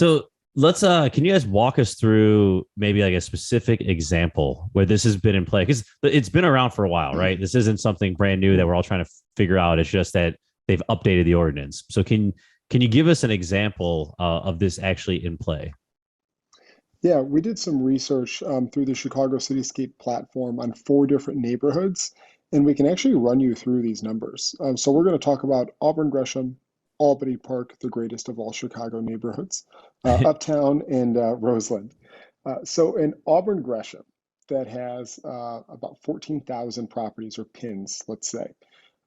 So let's can you guys walk us through maybe like a specific example where this has been in play? Because it's been around for a while, right? This isn't something brand new that we're all trying to figure out. It's just that they've updated the ordinance. So can you give us an example of this actually in play? Yeah, we did some research through the Chicago Cityscape platform on 4 different neighborhoods, and we can actually run you through these numbers. So we're going to talk about Auburn Gresham, Albany Park, the greatest of all Chicago neighborhoods, Uptown, and Roseland. So in Auburn Gresham, that has about 14,000 properties or pins, let's say.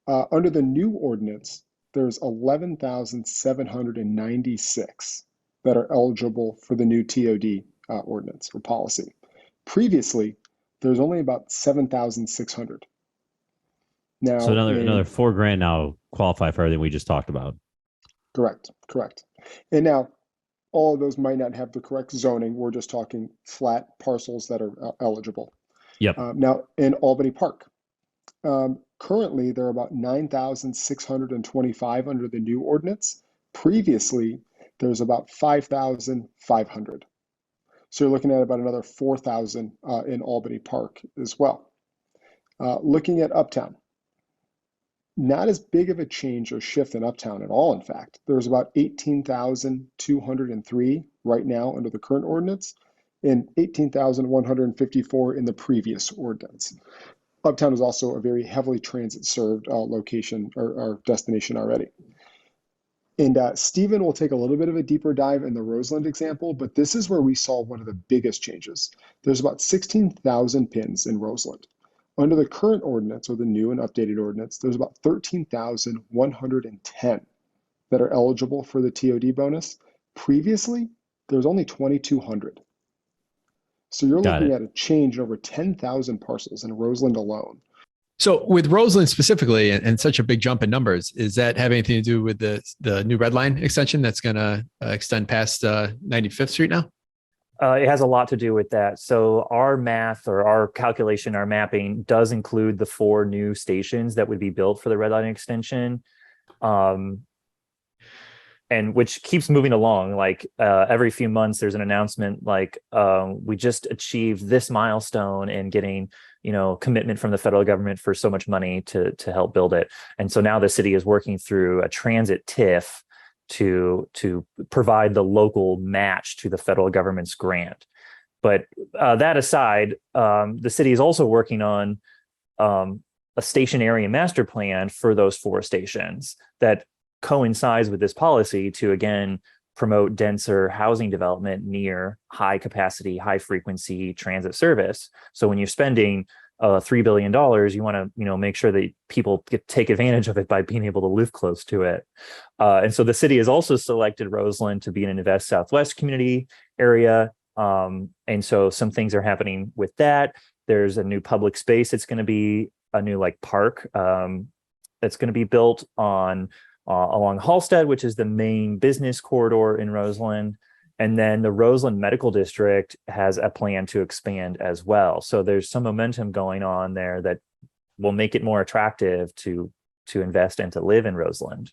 Under the new ordinance, there's 11,796 that are eligible for the new TOD ordinance or policy. Previously, there's only about 7,600. Now, So another $4,000 now qualify for everything we just talked about. Correct. And now, all of those might not have the correct zoning. We're just talking flat parcels that are eligible. Yep. Now, in Albany Park, currently there are about 9,625 under the new ordinance. Previously, there's about 5,500. So you're looking at about another 4,000 in Albany Park as well. Looking at Uptown, not as big of a change or shift in Uptown at all, in fact. There's about 18,203 right now under the current ordinance and 18,154 in the previous ordinance. Uptown is also a very heavily transit-served location or destination already. And Stephen will take a little bit of a deeper dive in the Roseland example, but this is where we saw one of the biggest changes. There's about 16,000 pins in Roseland. Under the current ordinance, or the new and updated ordinance, there's about 13,110 that are eligible for the TOD bonus. Previously, there was only 2,200. So you're looking at a change in over 10,000 parcels in Roseland alone. So with Roseland specifically, and such a big jump in numbers, is that have anything to do with the new red line extension that's going to extend past 95th Street now? It has a lot to do with that. So our math or our calculation, our mapping does include the 4 new stations that would be built for the red line extension. And which keeps moving along. Like every few months, there's an announcement like we just achieved this milestone in getting, commitment from the federal government for so much money to help build it. And so now the city is working through a transit TIF to provide the local match to the federal government's grant. But that aside, the city is also working on a station area master plan for those 4 stations that coincides with this policy to, again, promote denser housing development near high capacity, high frequency transit service. So when you're spending $3 billion, you want to make sure that people take advantage of it by being able to live close to it. And so the city has also selected Roseland to be an Invest Southwest community area. And so some things are happening with that. There's a new public space. It's going to be a new park that's going to be built on along Halsted, which is the main business corridor in Roseland. And then the Roseland Medical District has a plan to expand as well. So there's some momentum going on there that will make it more attractive to invest and to live in Roseland.